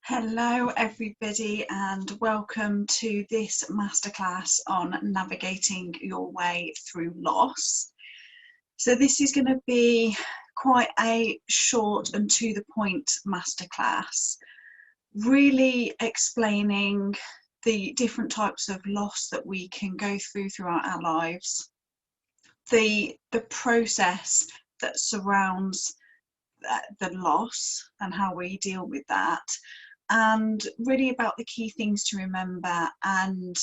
Hello everybody and welcome to this masterclass on navigating your way through loss. So this is going to be quite a short and to the point masterclass, really explaining the different types of loss that we can go through throughout our lives, the process that surrounds the loss and how we deal with that, and really about the key things to remember and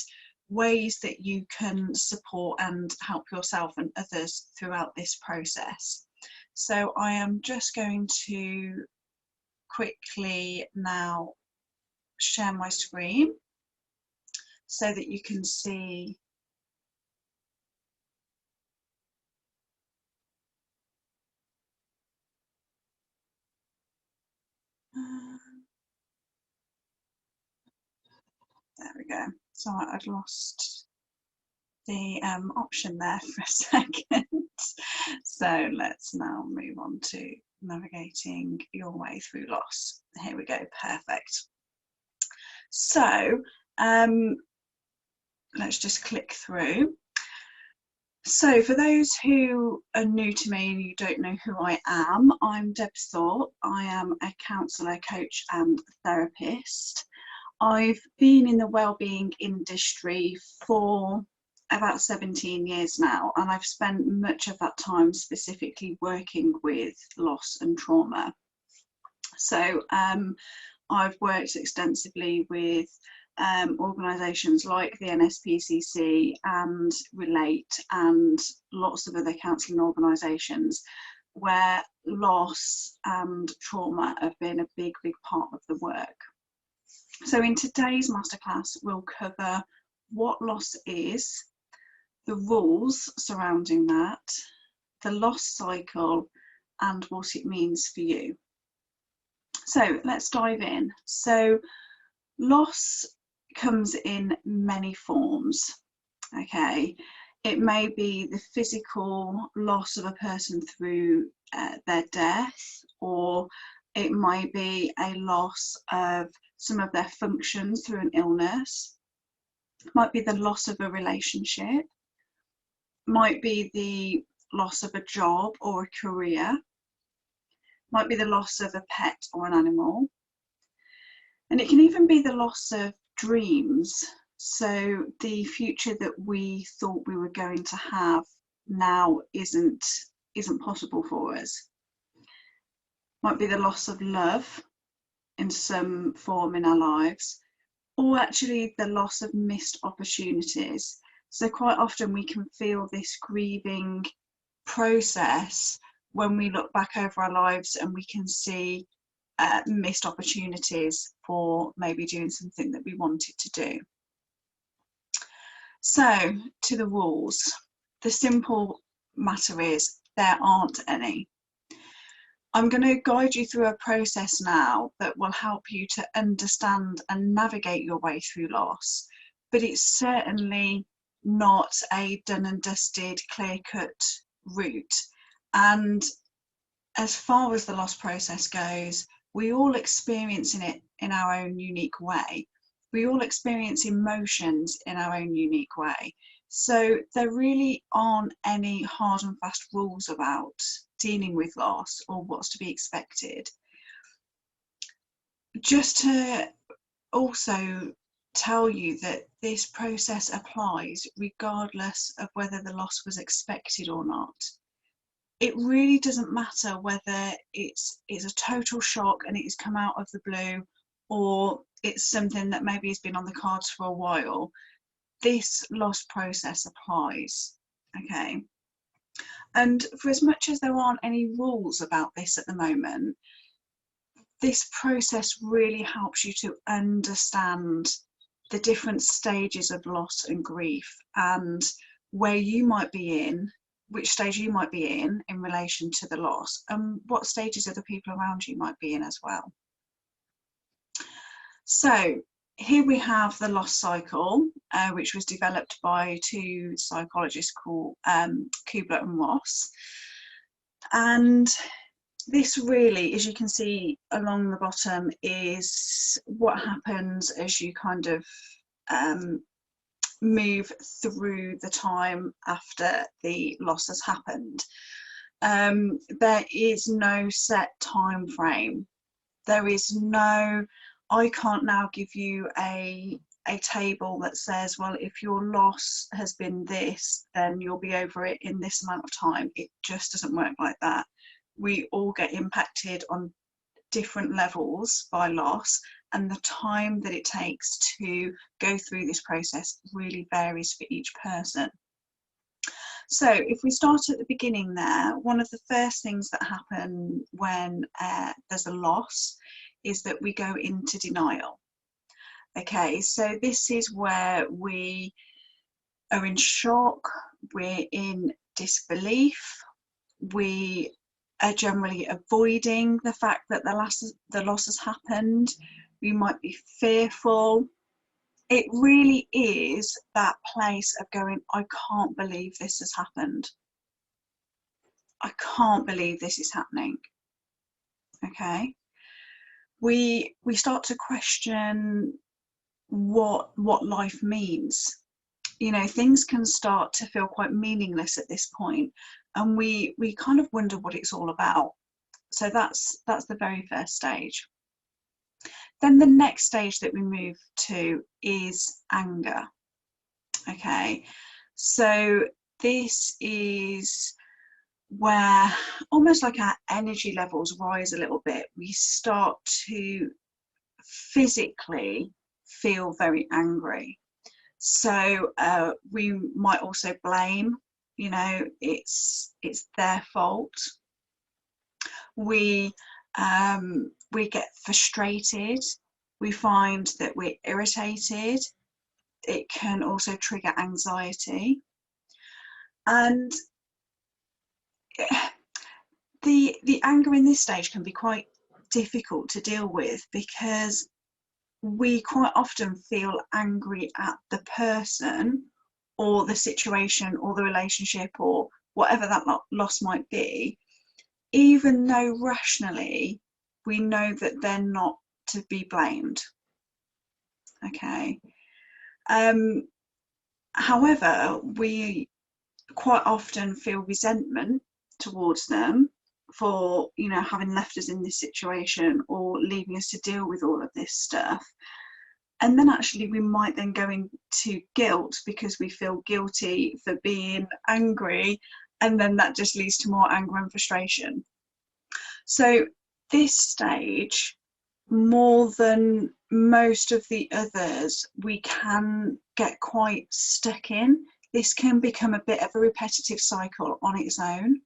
ways that you can support and help yourself and others throughout this process. So I am just going to quickly now share my screen so that you can see there we go. So I'd lost the option there for a second. So let's now move on to navigating your way through loss. Here we go, perfect. So let's just click through. So for those who are new to me and you don't know who I am, I'm Deb Thorpe. I am a counsellor, coach and therapist. I've been in the wellbeing industry for about 17 years now, and I've spent much of that time specifically working with loss and trauma. So I've worked extensively with organisations like the NSPCC and Relate and lots of other counselling organisations where loss and trauma have been a big part of the work. So in today's masterclass, we'll cover what loss is, the rules surrounding that, the loss cycle, and what it means for you. So let's dive in. So loss comes in many forms, okay? It may be the physical loss of a person through their death, or it might be a loss of some of their functions through an illness. It might be the loss of a relationship, might be the loss of a job or a career, might be the loss of a pet or an animal, and it can even be the loss of dreams. So the future that we thought we were going to have now isn't possible for us. Might be the loss of love in some form in our lives, or actually the loss of missed opportunities. So quite often we can feel this grieving process when we look back over our lives and we can see missed opportunities for maybe doing something that we wanted to do. So to the rules, the simple matter is there aren't any. I'm going to guide you through a process now that will help you to understand and navigate your way through loss, but it's certainly not a done and dusted, clear-cut route. And as far as the loss process goes, we all experience it in our own unique way. We all experience emotions in our own unique way. So there really aren't any hard and fast rules about dealing with loss or what's to be expected. Just to also tell you that this process applies regardless of whether the loss was expected or not. It really doesn't matter whether it's a total shock and it's come out of the blue, or it's something that maybe has been on the cards for a while. This loss process applies, okay? And for as much as there aren't any rules about this at the moment, this process really helps you to understand the different stages of loss and grief and where you might be in, which stage you might be in relation to the loss, and what stages other people around you might be in as well. So here we have the loss cycle, which was developed by two psychologists called Kubler and Ross. And this really, as you can see along the bottom, is what happens as you kind of move through the time after the loss has happened. There is no set time frame. There is no, I can't now give you a table that says, well, if your loss has been this, then you'll be over it in this amount of time. It just doesn't work like that. We all get impacted on different levels by loss, and the time that it takes to go through this process really varies for each person. So if we start at the beginning there, one of the first things that happen when there's a loss is that we go into denial. Okay, so this is where we are in shock, we're in disbelief, we are generally avoiding the fact that the loss has happened, we might be fearful. It really is that place of going, I can't believe this has happened. I can't believe this is happening. Okay. We start to question what life means. You know, things can start to feel quite meaningless at this point, and we kind of wonder what it's all about. So that's the very first stage. Then the next stage that we move to is anger. Okay, so this is where almost like our energy levels rise a little bit. We start to physically feel very angry. So we might also blame, you know, it's their fault. We get frustrated. We find that we're irritated. It can also trigger anxiety. And the anger in this stage can be quite difficult to deal with, because we quite often feel angry at the person or the situation or the relationship or whatever that loss might be, even though rationally we know that they're not to be blamed. Okay. However, we quite often feel resentment towards them for, you know, having left us in this situation or leaving us to deal with all of this stuff. And then actually we might then go into guilt because we feel guilty for being angry, and then that just leads to more anger and frustration. So this stage, more than most of the others, we can get quite stuck in. This can become a bit of a repetitive cycle on its own.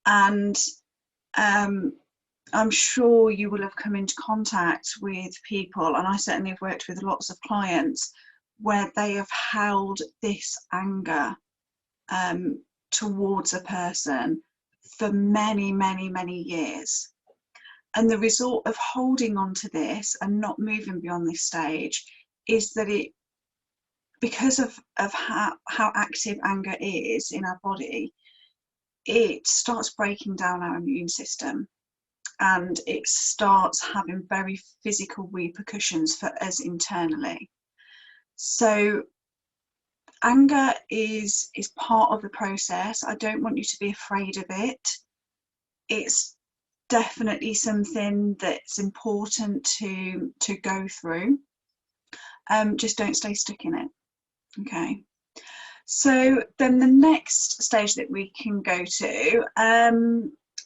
And I'm sure you will have come into contact with people, and I certainly have worked with lots of clients, where they have held this anger towards a person for many, many, many years. And the result of holding on to this and not moving beyond this stage is that it, because of how active anger is in our body, it starts breaking down our immune system, and it starts having very physical repercussions for us internally. So anger is part of the process. I don't want you to be afraid of it. It's definitely something that's important to go through. Just don't stay stuck in it. Okay. So then the next stage that we can go to,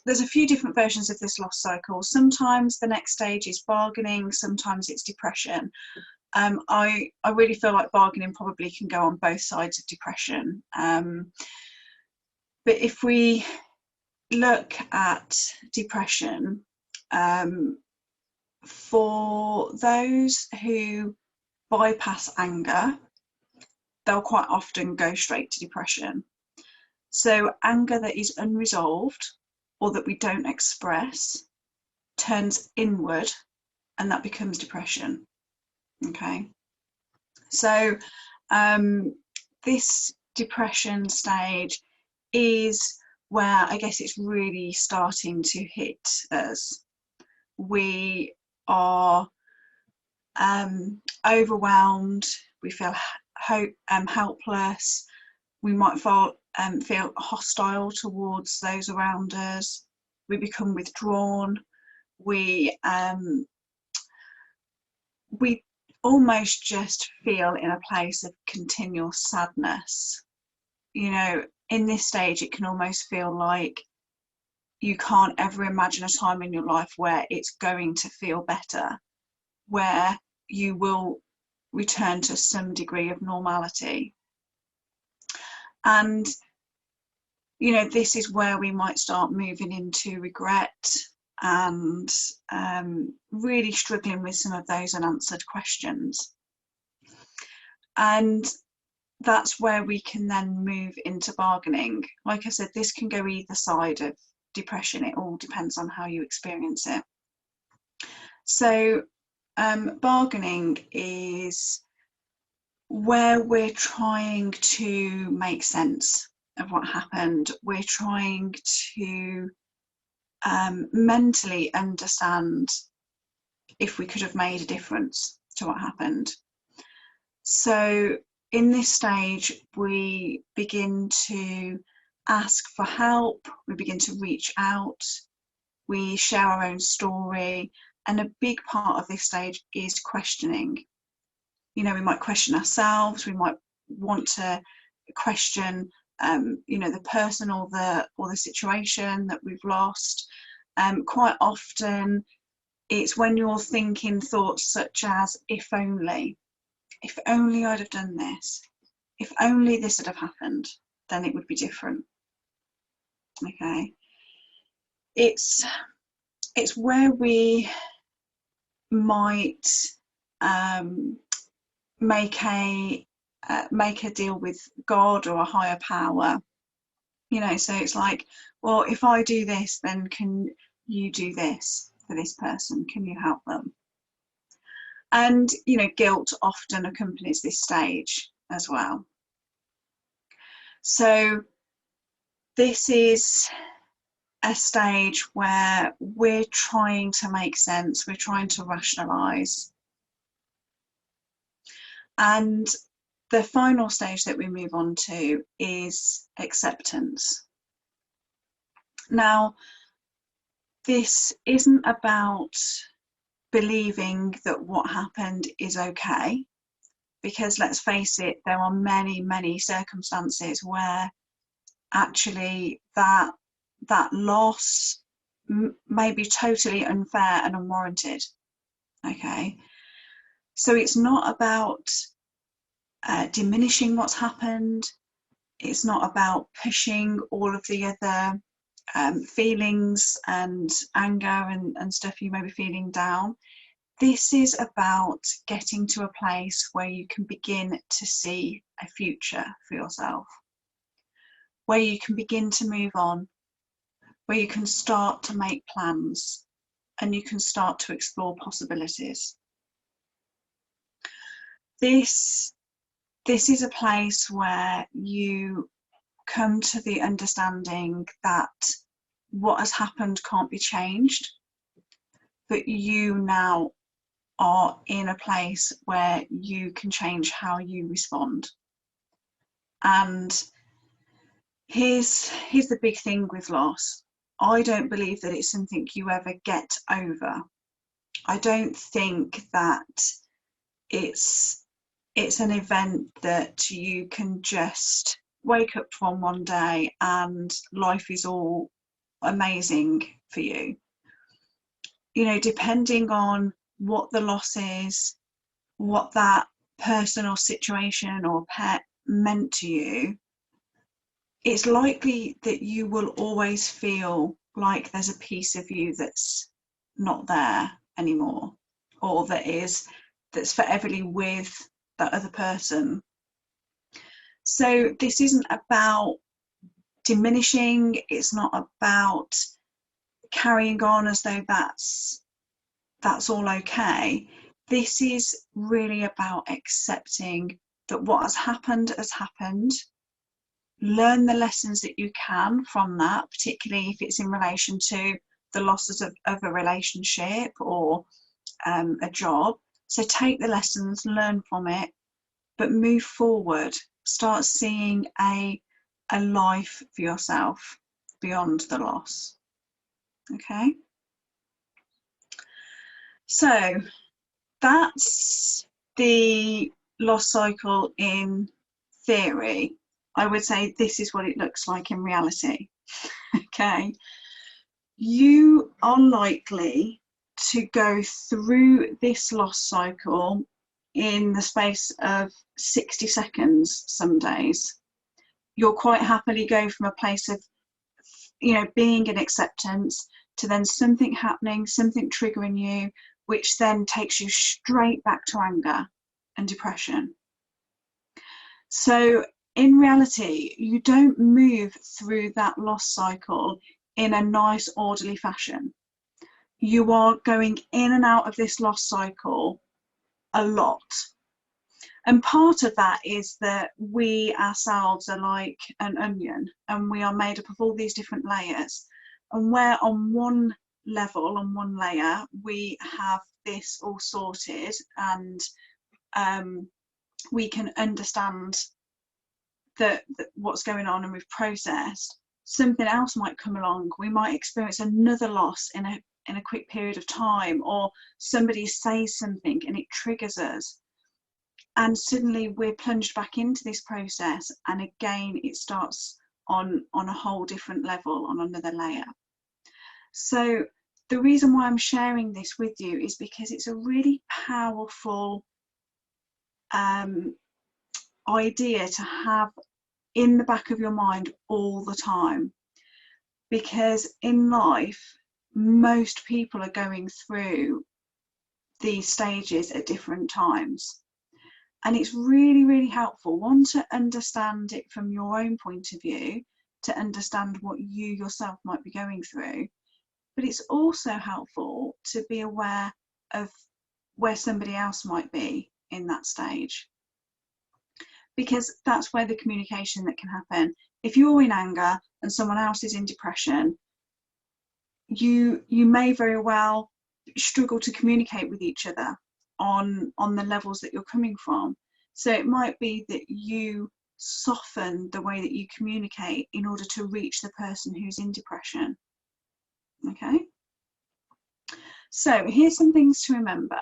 there's a few different versions of this loss cycle. Sometimes the next stage is bargaining, sometimes it's depression. I really feel like bargaining probably can go on both sides of depression. But if we look at depression, for those who bypass anger, they'll quite often go straight to depression. So anger that is unresolved or that we don't express turns inward, and that becomes depression. Okay. So this depression stage is where I guess it's really starting to hit us. We are overwhelmed, we feel helpless, we might feel hostile towards those around us, we become withdrawn, we almost just feel in a place of continual sadness. You know, in this stage it can almost feel like you can't ever imagine a time in your life where it's going to feel better, where you will return to some degree of normality. And you know, this is where we might start moving into regret and really struggling with some of those unanswered questions. And that's where we can then move into bargaining. Like I said, this can go either side of depression. It all depends on how you experience it. So bargaining is where we're trying to make sense of what happened. We're trying to mentally understand if we could have made a difference to what happened. So in this stage, we begin to ask for help, we begin to reach out, we share our own story, and a big part of this stage is questioning. You know, we might question ourselves, we might want to question you know, the person or the situation that we've lost. Quite often it's when you're thinking thoughts such as, if only I'd have done this, if only this had have happened, then it would be different. Okay, it's where we might make a deal with God or a higher power, you know. So it's like, well, if I do this, then can you do this for this person? Can you help them? And you know, guilt often accompanies this stage as well. So this is a stage where we're trying to make sense, we're trying to rationalize. And the final stage that we move on to is acceptance. Now, this isn't about believing that what happened is okay, because let's face it, there are many, many circumstances where actually that loss may be totally unfair and unwarranted. Okay, so it's not about diminishing what's happened. It's not about pushing all of the other feelings and anger and stuff you may be feeling down. This is about getting to a place where you can begin to see a future for yourself, where you can begin to move on, where you can start to make plans and you can start to explore possibilities. This is a place where you come to the understanding that what has happened can't be changed, but you now are in a place where you can change how you respond. And here's the big thing with loss. I don't believe that it's something you ever get over. I don't think that it's an event that you can just wake up from one day and life is all amazing for you. You know, depending on what the loss is, what that person or situation or pet meant to you, it's likely that you will always feel like there's a piece of you that's not there anymore, or that's foreverly with that other person. So this isn't about diminishing, it's not about carrying on as though that's all okay. This is really about accepting that what has happened, learn the lessons that you can from that, particularly if it's in relation to the losses of a relationship or a job. So take the lessons, learn from it, but move forward. Start seeing a life for yourself beyond the loss. Okay, so that's the loss cycle in theory. I would say this is what it looks like in reality. Okay, you are likely to go through this loss cycle in the space of 60 seconds some days. You'll quite happily go from a place of, you know, being in acceptance to then something happening, something triggering you, which then takes you straight back to anger and depression. So in reality, you don't move through that loss cycle in a nice, orderly fashion. You are going in and out of this loss cycle a lot. And part of that is that we ourselves are like an onion, and we are made up of all these different layers. And where on one level, on one layer, we have this all sorted and we can understand that what's going on and we've processed, something else might come along. We might experience another loss in a quick period of time, or somebody says something and it triggers us. And suddenly we're plunged back into this process, and again it starts on a whole different level, on another layer. So the reason why I'm sharing this with you is because it's a really powerful idea to have in the back of your mind all the time, because in life most people are going through these stages at different times. And it's really, really helpful, one, to understand it from your own point of view, to understand what you yourself might be going through. But it's also helpful to be aware of where somebody else might be in that stage, because that's where the communication that can happen. If you're in anger and someone else is in depression, you may very well struggle to communicate with each other on the levels that you're coming from. So it might be that you soften the way that you communicate in order to reach the person who's in depression. Okay, so here's some things to remember.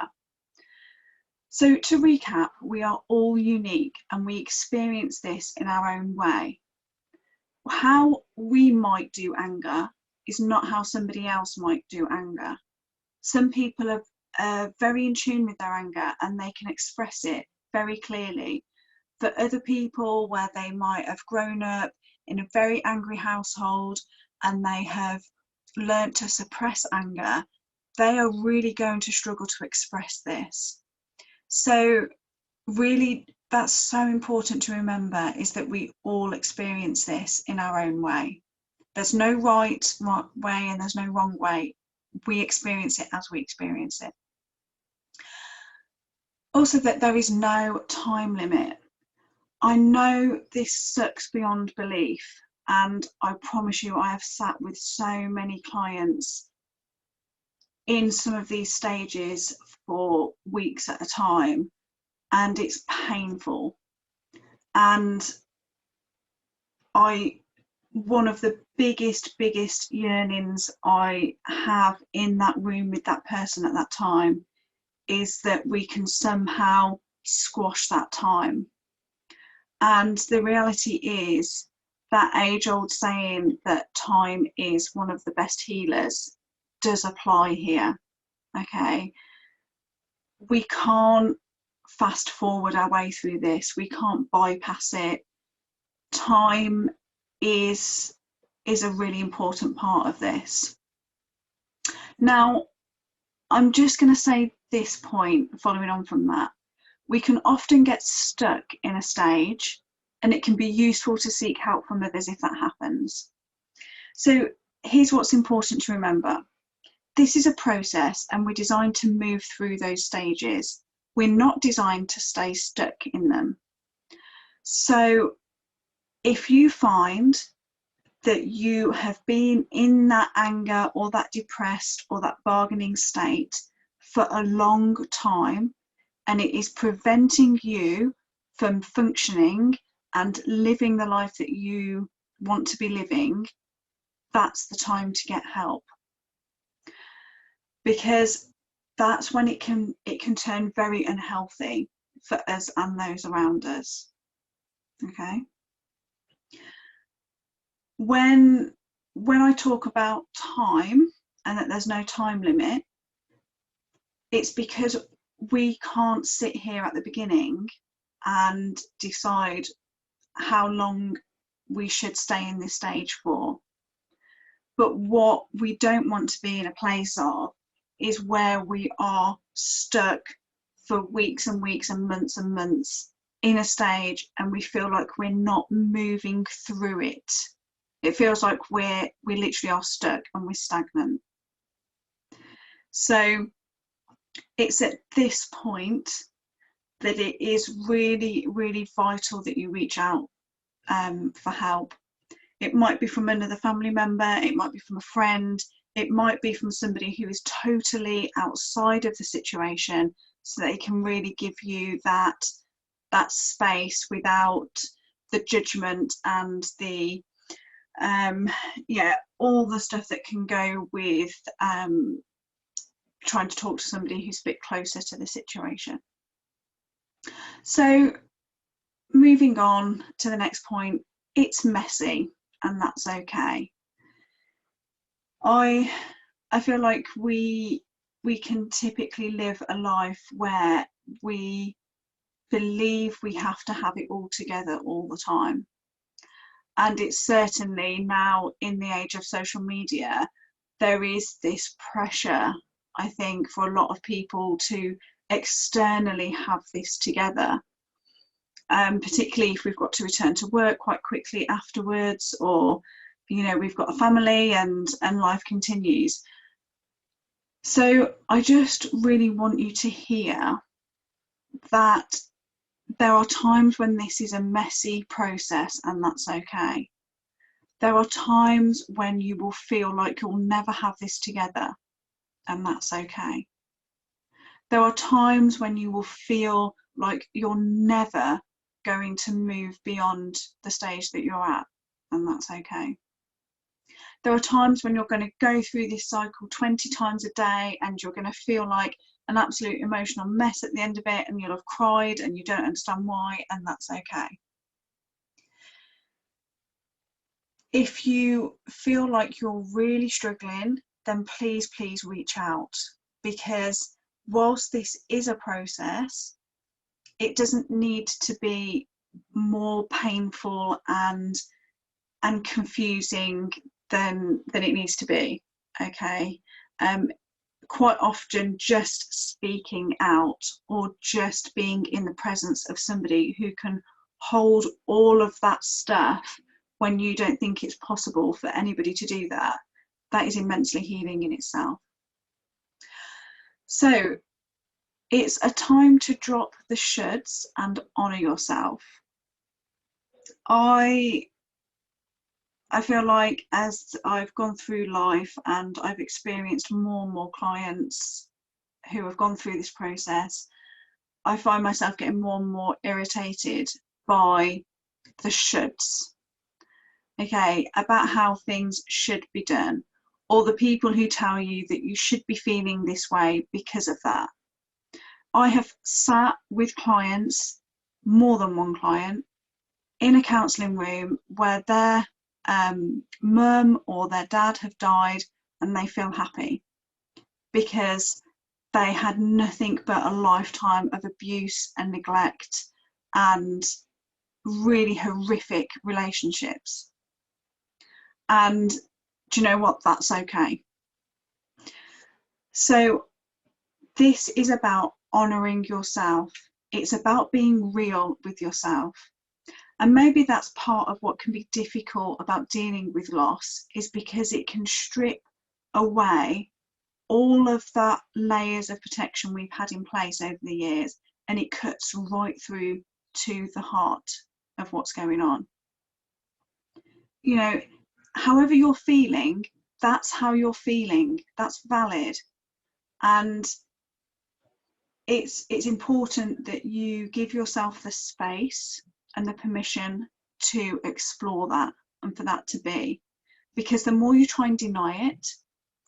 So to recap, we are all unique and we experience this in our own way. How we might do anger is not how somebody else might do anger. Some people are very in tune with their anger and they can express it very clearly. For other people, where they might have grown up in a very angry household and they have learnt to suppress anger, they are really going to struggle to express this. So really, that's so important to remember, is that we all experience this in our own way. There's no right way and there's no wrong way. We experience it as we experience it. Also, that there is no time limit. I know this sucks beyond belief, and I promise you I have sat with so many clients in some of these stages for weeks at a time, and it's painful. And one of the biggest yearnings I have in that room with that person at that time is that we can somehow squash that time. And the reality is that age-old saying that time is one of the best healers does apply here. Okay, we can't fast forward our way through this. We can't bypass it. Time is a really important part of this. Now, I'm just going to say this point following on from that. We can often get stuck in a stage, and it can be useful to seek help from others if that happens. So here's what's important to remember. This is a process, and we're designed to move through those stages. We're not designed to stay stuck in them. So if you find that you have been in that anger or that depressed or that bargaining state for a long time, and it is preventing you from functioning and living the life that you want to be living, that's the time to get help. Because that's when it can turn very unhealthy for us and those around us. Okay. When I talk about time and that there's no time limit, it's because we can't sit here at the beginning and decide how long we should stay in this stage for. But what we don't want to be in a place of is where we are stuck for weeks and weeks and months in a stage, and we feel like we're not moving through it. It feels like we literally are stuck and we're stagnant. So it's at this point that it is really, really vital that you reach out for help. It might be from another family member, it might be from a friend, it might be from somebody who is totally outside of the situation, so they can really give you that space without the judgment and the all the stuff that can go with trying to talk to somebody who's a bit closer to the situation. So moving on to the next point, it's messy, and that's okay. I feel like we can typically live a life where we believe we have to have it all together all the time. And it's certainly now, in the age of social media, there is this pressure, I think, for a lot of people to externally have this together, particularly if we've got to return to work quite quickly afterwards, or we've got a family and life continues. So I just really want you to hear that there are times when this is a messy process, and that's okay. There are times when you will feel like you'll never have this together, and that's okay. There are times when you will feel like you're never going to move beyond the stage that you're at, and that's okay. There are times when you're going to go through this cycle 20 times a day, and you're going to feel like an absolute emotional mess at the end of it, and you'll have cried and you don't understand why, and that's okay. If you feel like you're really struggling, then please reach out, because whilst this is a process, it doesn't need to be more painful and confusing than it needs to be. Okay. Quite often just speaking out, or just being in the presence of somebody who can hold all of that stuff when you don't think it's possible for anybody to do that, that is immensely healing in itself. So it's a time to drop the shoulds and honour yourself. I feel like as I've gone through life and I've experienced more and more clients who have gone through this process, I find myself getting more and more irritated by the shoulds, okay, about how things should be done, or the people who tell you that you should be feeling this way because of that. I have sat with clients, more than one client, in a counselling room where their mum or their dad have died, and they feel happy because they had nothing but a lifetime of abuse and neglect and really horrific relationships. And do you know what? That's okay. So this is about honouring yourself. It's about being real with yourself. And maybe that's part of what can be difficult about dealing with loss, is because it can strip away all of that layers of protection we've had in place over the years, and it cuts right through to the heart of what's going on. you know, however you're feeling, that's how you're feeling. That's valid. And it's important that you give yourself the space and the permission to explore that and for that to be. Because the more you try and deny it,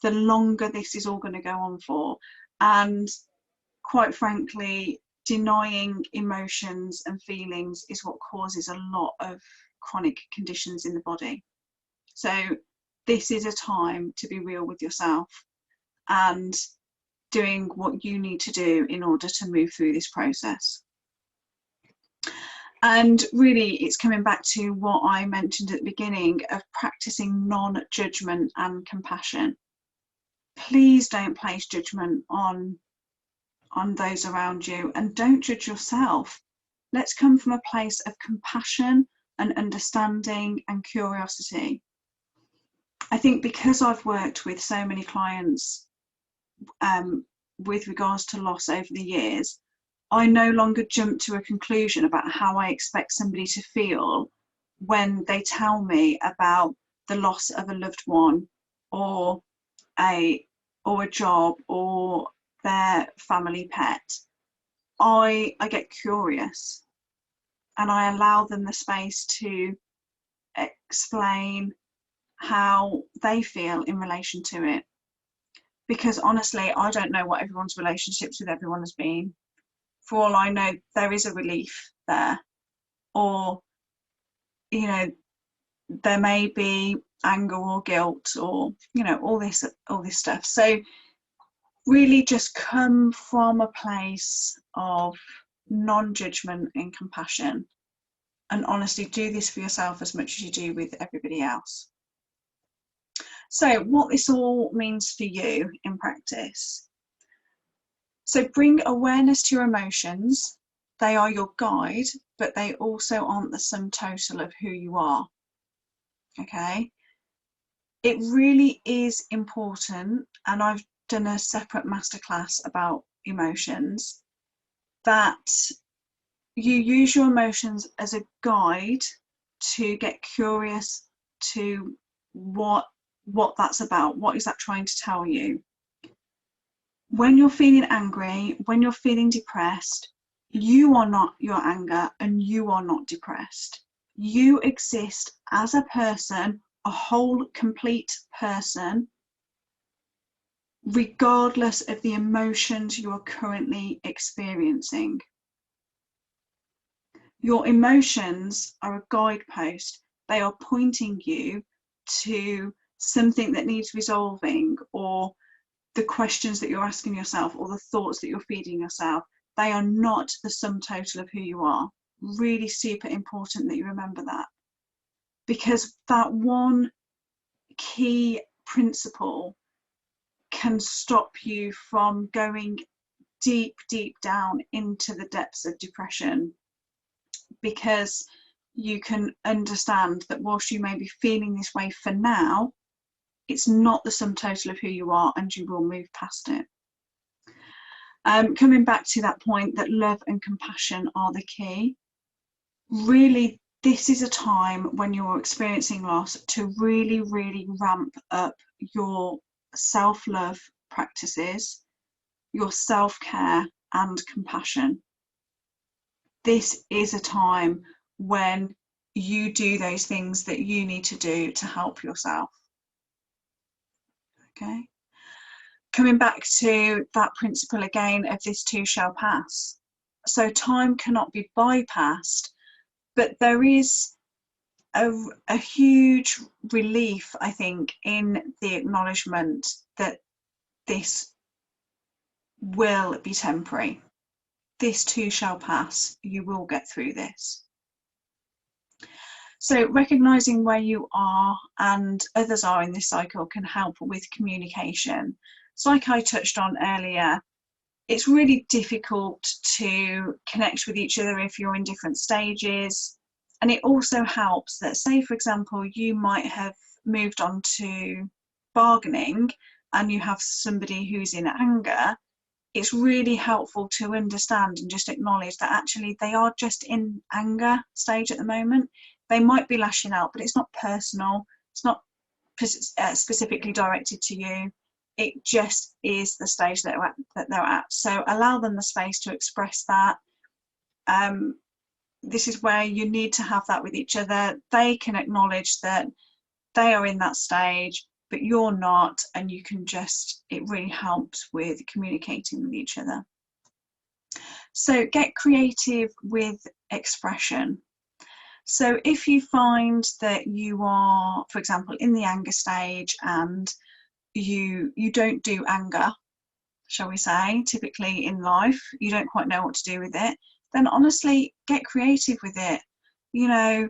the longer this is all going to go on for. And quite frankly, denying emotions and feelings is what causes a lot of chronic conditions in the body. So this is a time to be real with yourself and doing what you need to do in order to move through this process. And really, it's coming back to what I mentioned at the beginning of practicing non-judgment and compassion. Please don't place judgment on those around you, and don't judge yourself. Let's come from a place of compassion and understanding and curiosity. I think because I've worked with so many clients with regards to loss over the years, I no longer jump to a conclusion about how I expect somebody to feel when they tell me about the loss of a loved one or a job or their family pet. I get curious and I allow them the space to explain how they feel in relation to it. Because honestly, I don't know what everyone's relationships with everyone has been. For all I know, there is a relief there, or, you know, there may be anger or guilt, or, you know, all this stuff. So really just come from a place of non-judgment and compassion, and honestly do this for yourself as much as you do with everybody else. So what this all means for you in practice. So bring awareness to your emotions. They are your guide, but they also aren't the sum total of who you are. Okay? It really is important, and I've done a separate masterclass about emotions, that you use your emotions as a guide to get curious to what that's about. What is that trying to tell you? When you're feeling angry, when you're feeling depressed, you are not your anger and you are not depressed. You exist as a person, a whole, complete person, regardless of the emotions you are currently experiencing. Your emotions are a guidepost. They are pointing you to something that needs resolving, or the questions that you're asking yourself, or the thoughts that you're feeding yourself. They are not the sum total of who you are. Really super important that you remember that, because that one key principle can stop you from going deep down into the depths of depression, because you can understand that whilst you may be feeling this way for now, it's not the sum total of who you are, and you will move past it. Coming back to that point that love and compassion are the key, really this is a time when you're experiencing loss to really ramp up your self-love practices, your self-care and compassion. This is a time when you do those things that you need to do to help yourself. Okay, coming back to that principle again of this too shall pass. So time cannot be bypassed, but there is a huge relief, I think, in the acknowledgement that this will be temporary. This too shall pass. You will get through this. So recognizing where you are and others are in this cycle can help with communication. So like I touched on earlier, it's really difficult to connect with each other if you're in different stages. And it also helps that, say for example, you might have moved on to bargaining and you have somebody who's in anger. It's really helpful to understand and just acknowledge that actually they are just in anger stage at the moment. They might be lashing out, but it's not personal. It's not specifically directed to you. It just is the stage that they're at. So allow them the space to express that. This is where you need to have that with each other. They can acknowledge that they are in that stage, but you're not, and you can just, it really helps with communicating with each other. So get creative with expression. So if you find that you are, for example, in the anger stage and you don't do anger, shall we say, typically in life, you don't quite know what to do with it, then honestly, get creative with it. You know,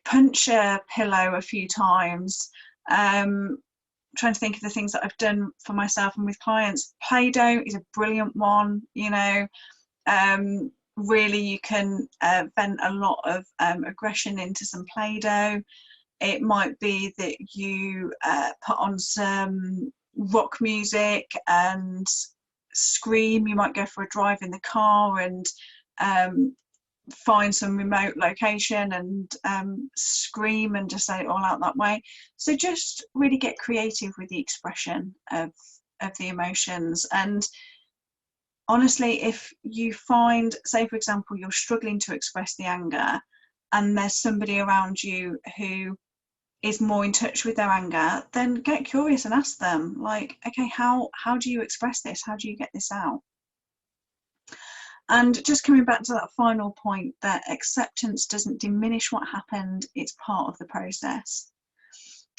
punch a pillow a few times. Trying to think of the things that I've done for myself and with clients. Play-Doh is a brilliant one. You know, really you can vent a lot of aggression into some Play-Doh. It might be that you put on some rock music and scream. You might go for a drive in the car and find some remote location and scream and just say it all out that way. So just really get creative with the expression of the emotions. And honestly, if you find, say for example, you're struggling to express the anger and there's somebody around you who is more in touch with their anger, then get curious and ask them, like, okay, how do you express this? How do you get this out? And just coming back to that final point, that acceptance doesn't diminish what happened, it's part of the process.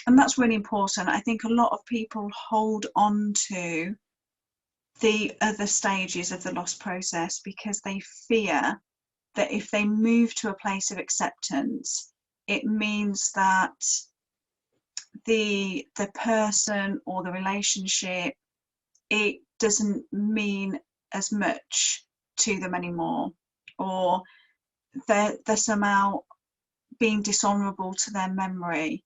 And that's really important. I think a lot of people hold on to the other stages of the loss process because they fear that if they move to a place of acceptance, it means that the person or the relationship, it doesn't mean as much to them anymore, or they're somehow being dishonorable to their memory.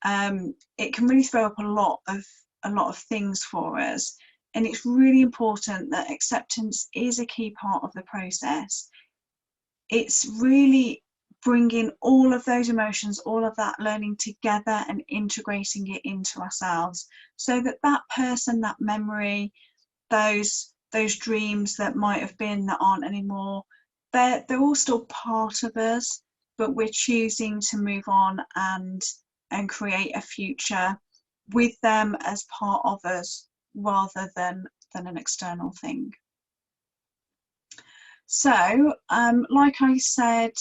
It can really throw up a lot of things for us, and it's really important that acceptance is a key part of the process. It's really bringing all of those emotions, all of that learning together and integrating it into ourselves, so that that person, that memory, those dreams that might have been that aren't anymore, they're all still part of us, but we're choosing to move on and create a future with them as part of us rather than an external thing. So like I said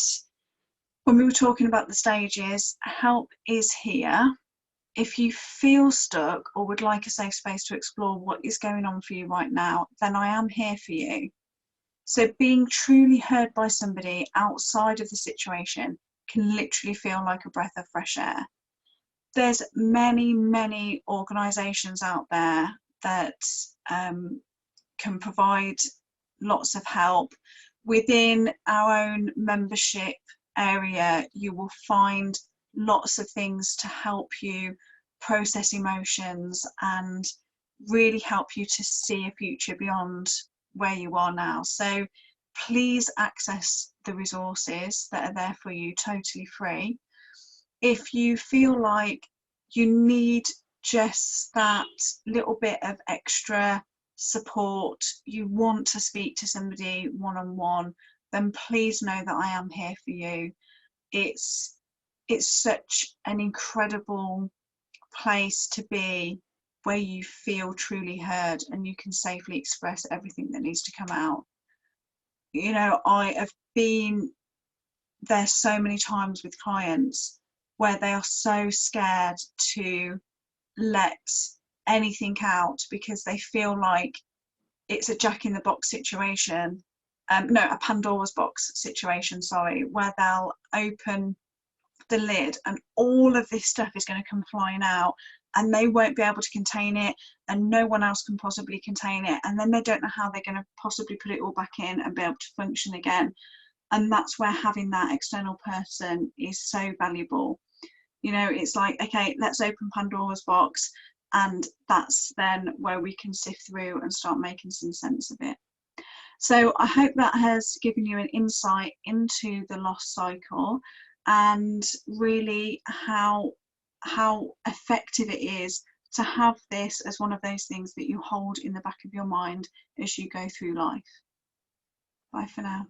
when we were talking about the stages, help is here. If you feel stuck or would like a safe space to explore what is going on for you right now, then I am here for you. So being truly heard by somebody outside of the situation can literally feel like a breath of fresh air. There's many organisations out there that can provide lots of help. Within our own membership area, you will find lots of things to help you process emotions and really help you to see a future beyond where you are now. So please access the resources that are there for you totally free. If you feel like you need just that little bit of extra support, you want to speak to somebody one-on-one, then please know that I am here for you. It's such an incredible place to be, where you feel truly heard and you can safely express everything that needs to come out. You know, I have been there so many times with clients where they are so scared to let anything out because they feel like it's a Jack-in-the-Box situation, no, a Pandora's box situation, sorry, where they'll open the lid and all of this stuff is going to come flying out and they won't be able to contain it and no one else can possibly contain it, and then they don't know how they're going to possibly put it all back in and be able to function again. And that's where having that external person is so valuable. You know, it's like, okay, let's open Pandora's box, and that's then where we can sift through and start making some sense of it. So I hope that has given you an insight into the loss cycle. and really how effective it is to have this as one of those things that you hold in the back of your mind as you go through life. Bye for now.